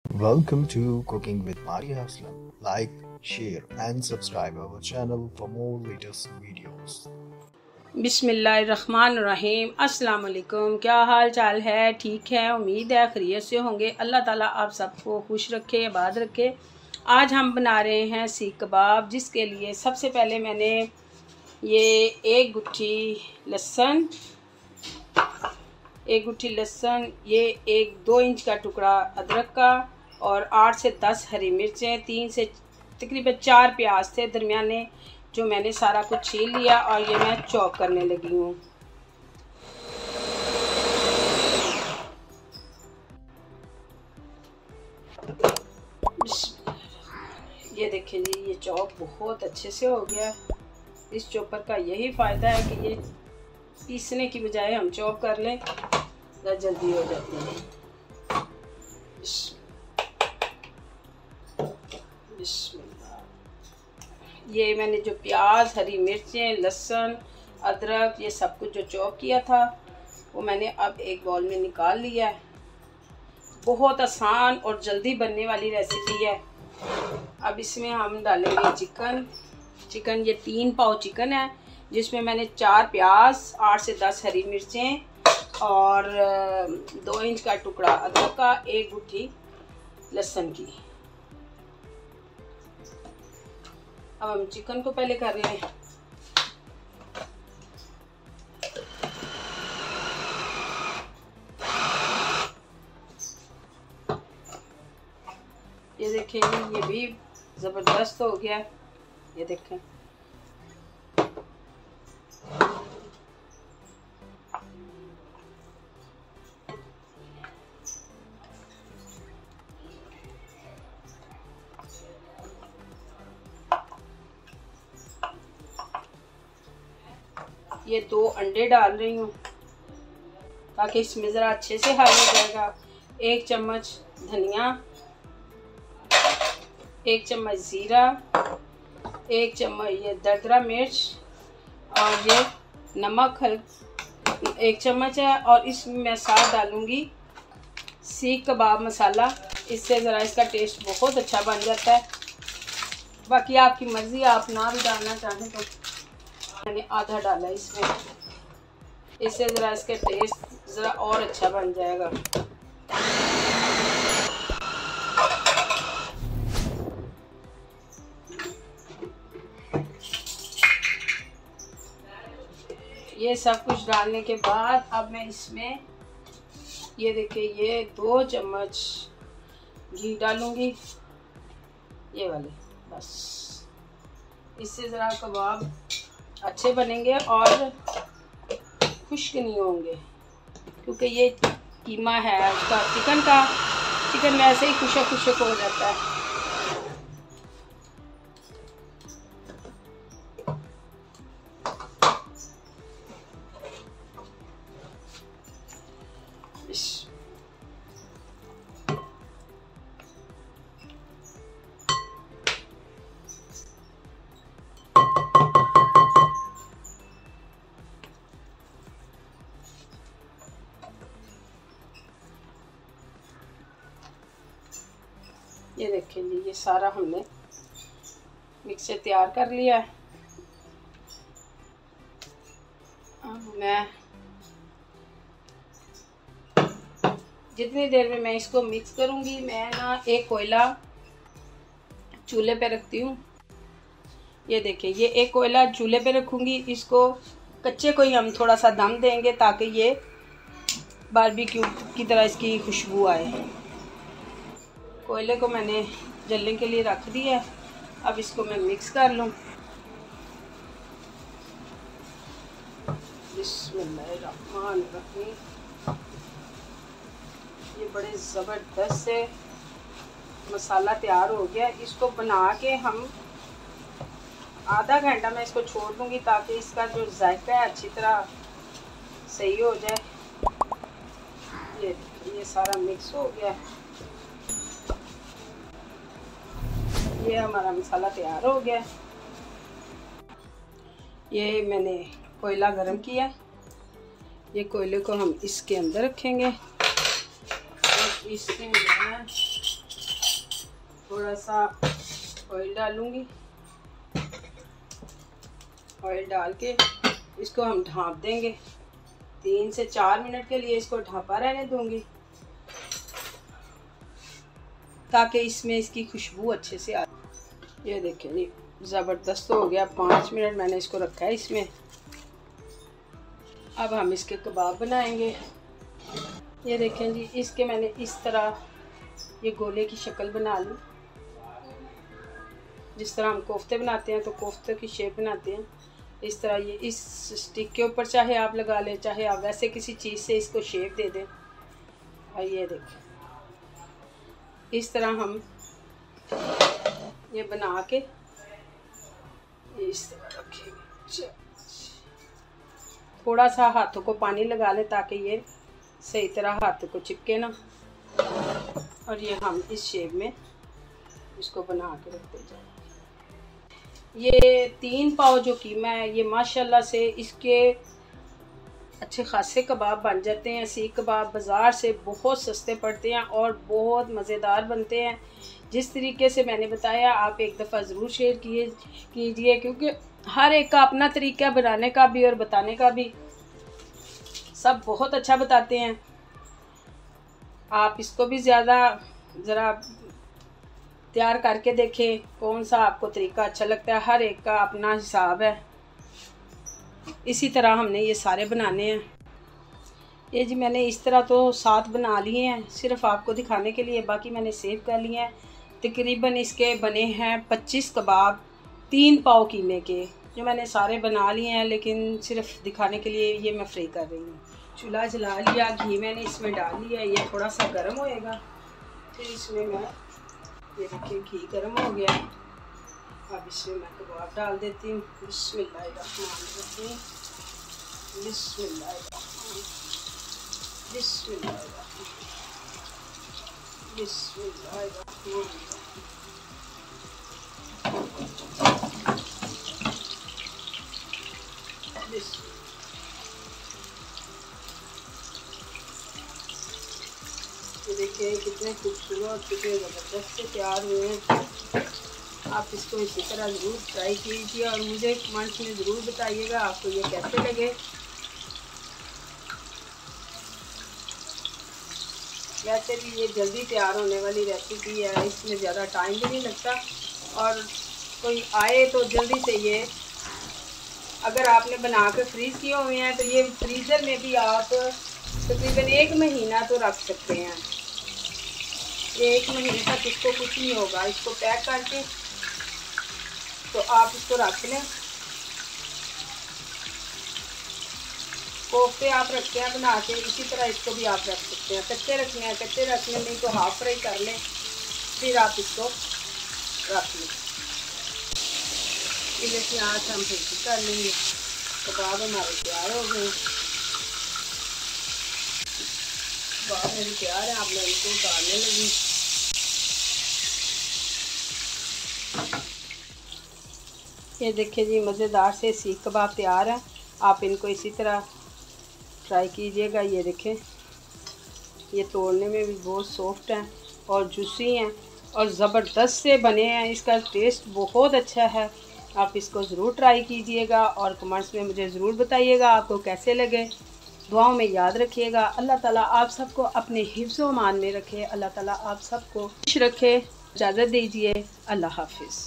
Welcome to Cooking with Maria Aslam. Like, share, and subscribe our channel for more latest videos. बिस्मिल्लाहिर्रहमानिर्रहीम। अस्सलाम वालेकुम। क्या हाल चाल है? ठीक है, उम्मीद है खैरियत से होंगे। अल्लाह ताला आप सबको खुश रखे, आबाद रखे। आज हम बना रहे हैं सीख कबाब, जिसके लिए सबसे पहले मैंने ये एक गुट्ठी लहसुन, ये 1-2 इंच का टुकड़ा अदरक का और 8 से 10 हरी मिर्चें, 3 से तकरीबन 4 प्याज थे दरमियाने, जो मैंने सारा कुछ छील लिया और ये मैं चॉप करने लगी हूँ। ये देखें जी, ये चॉप बहुत अच्छे से हो गया। इस चॉपर का यही फ़ायदा है कि ये पीसने की बजाय हम चॉप कर लें तो जल्दी हो जाती है। ये मैंने जो प्याज, हरी मिर्चें, लहसुन, अदरक, ये सब कुछ जो चॉप किया था वो मैंने अब एक बाउल में निकाल लिया है। बहुत आसान और जल्दी बनने वाली रेसिपी है। अब इसमें हम डालेंगे चिकन। ये 3 पाव चिकन है, जिसमें मैंने 4 प्याज, 8 से 10 हरी मिर्चें और 2 इंच का टुकड़ा अदरक का, 1 गुट्ठी लहसुन की। अब हम चिकन को पहले कर लें। ये देखें, ये भी ज़बरदस्त हो गया। ये देखें, ये 2 अंडे डाल रही हूँ ताकि इसमें ज़रा अच्छे से हल हो जाएगा। 1 चम्मच धनिया, 1 चम्मच ज़ीरा, 1 चम्मच ये दरदरा मिर्च और ये नमक 1 चम्मच है। और इसमें मैं साथ डालूँगी सीख कबाब मसाला। इससे ज़रा इसका टेस्ट बहुत अच्छा बन जाता है। बाकी आपकी मर्ज़ी, आप ना भी डालना चाहें तो। मैंने आधा डाला इसमें, इससे ज़रा इसका टेस्ट ज़रा और अच्छा बन जाएगा। ये सब कुछ डालने के बाद अब मैं इसमें ये देखिए, ये 2 चम्मच घी डालूंगी, ये वाले। बस इससे ज़रा कबाब अच्छे बनेंगे और खुश्क नहीं होंगे, क्योंकि ये कीमा है उसका, चिकन वैसे ही खुशक हो जाता है। ये देखें जी, ये सारा हमने मिक्सचर तैयार कर लिया है। अब मैं जितनी देर में मैं इसको मिक्स करूँगी, मैं ना एक कोयला चूल्हे पे रखती हूँ। ये देखिए, ये एक कोयला चूल्हे पे रखूँगी। इसको कच्चे को ही हम थोड़ा सा दम देंगे ताकि ये बारबेक्यू की तरह इसकी खुशबू आए। कोयले को मैंने जलने के लिए रख दिया है। अब इसको मैं मिक्स कर लूँ। बिस्मिल्लाहिर्रहमानिर्रहीम। ये बड़े ज़बरदस्त से मसाला तैयार हो गया। इसको बना के हम आधा घंटा मैं इसको छोड़ दूँगी ताकि इसका जो जायका है अच्छी तरह सही हो जाए। ये सारा मिक्स हो गया। ये हमारा मसाला तैयार हो गया। ये मैंने कोयला गरम किया। ये कोयले को हम इसके अंदर रखेंगे और इसमें जो है थोड़ा सा ऑयल डालूँगी। ऑयल डाल के इसको हम ढाँप देंगे। 3 से 4 मिनट के लिए इसको ढाँपा रहने दूँगी ताकि इसमें इसकी खुशबू अच्छे से आ। ये देखें जी, ज़बरदस्त हो गया। 5 मिनट मैंने इसको रखा है इसमें। अब हम इसके कबाब बनाएंगे। ये देखें जी, इसके मैंने इस तरह ये गोले की शक्ल बना ली। जिस तरह हम कोफ्ते बनाते हैं तो कोफ्ते की शेप बनाते हैं, इस तरह ये इस स्टिक के ऊपर चाहे आप लगा लें, चाहे आप वैसे किसी चीज़ से इसको शेप दे दें। और ये देखें, इस तरह हम ये बना के इस तरह रखेंगे। थोड़ा सा हाथों को पानी लगा लें ताकि ये सही तरह हाथों को चिपके ना। और ये हम इस शेप में इसको बना के रखते जाएं। ये 3 पाव जो कीमा है, ये माशाल्लाह से इसके अच्छे खासे कबाब बन जाते हैं। सीख कबाब बाज़ार से बहुत सस्ते पड़ते हैं और बहुत मज़ेदार बनते हैं। जिस तरीके से मैंने बताया आप एक दफ़ा ज़रूर शेयर कीजिए, क्योंकि हर एक का अपना तरीका बनाने का भी और बताने का भी। सब बहुत अच्छा बताते हैं। आप इसको भी ज़्यादा ज़रा तैयार करके देखें, कौन सा आपको तरीका अच्छा लगता है। हर एक का अपना हिसाब है। इसी तरह हमने ये सारे बनाने हैं। ये जी मैंने इस तरह तो 7 बना लिए हैं, सिर्फ आपको दिखाने के लिए। बाकी मैंने सेव कर लिए हैं। तकरीबन इसके बने हैं 25 कबाब 3 पाव कीमे के, जो मैंने सारे बना लिए हैं, लेकिन सिर्फ दिखाने के लिए ये मैं फ्राई कर रही हूँ। चूल्हा जला लिया, घी मैंने इसमें डाल लिया। ये थोड़ा सा गर्म होएगा, फिर इसमें मैं ये देखिए घी गर्म हो गया। अब इसमें मैं कबाब डाल देती हूँ। बिस्मिल्लाहिर्रहमानिर्रहीम, बिस्मिल्लाहिर्रहमानिर्रहीम, बिस्मिल्लाहिर्रहमानिर्रहीम, बिस्मिल्लाहिर्रहमानिर्रहीम। ये देखिए कितने खूबसूरत, कितने ज़बरदस्त से तैयार हुए हैं। आप इसको इसी तरह ज़रूर ट्राई कीजिए और मुझे कमेंट्स में ज़रूर बताइएगा आपको ये कैसे लगे। वैसे भी ये जल्दी तैयार होने वाली रेसिपी है, इसमें ज़्यादा टाइम भी नहीं लगता। और कोई आए तो जल्दी से ये, अगर आपने बना कर फ्रीज़ किए हुए हैं तो ये फ्रीज़र में भी आप तकरीबन 1 महीना तो रख सकते हैं। ये 1 महीने तक इसको कुछ नहीं होगा। इसको पैक करके तो आप इसको रख लें। कोफ्ते आप रखते हैं बना के, इसी तरह इसको भी आप रख सकते हैं। कच्चे रखने हैं कच्चे रखने, नहीं तो हाफ फ्राई कर लें, फिर आप इसको रख लें। ये देखिए आज हम फिर कर लेंगे। कबाब हमारे तैयार हो गए। कबाब मेरी तैयार है। आप मैं इनको उतारने लगी। ये देखिए जी, मज़ेदार से सीख कबाब तैयार है। आप इनको इसी तरह ट्राई कीजिएगा। ये देखें, ये तोड़ने में भी बहुत सॉफ्ट हैं और जूसी हैं और ज़बरदस्त से बने हैं। इसका टेस्ट बहुत अच्छा है। आप इसको ज़रूर ट्राई कीजिएगा और कमेंट्स में मुझे ज़रूर बताइएगा आपको कैसे लगे। दुआओं में याद रखिएगा। अल्लाह ताला आप सबको अपने हिफ्ज़ व अमान में रखे। अल्लाह ताला आप सबको खुश रखे। इजाज़त दीजिए। अल्लाह हाफिज़।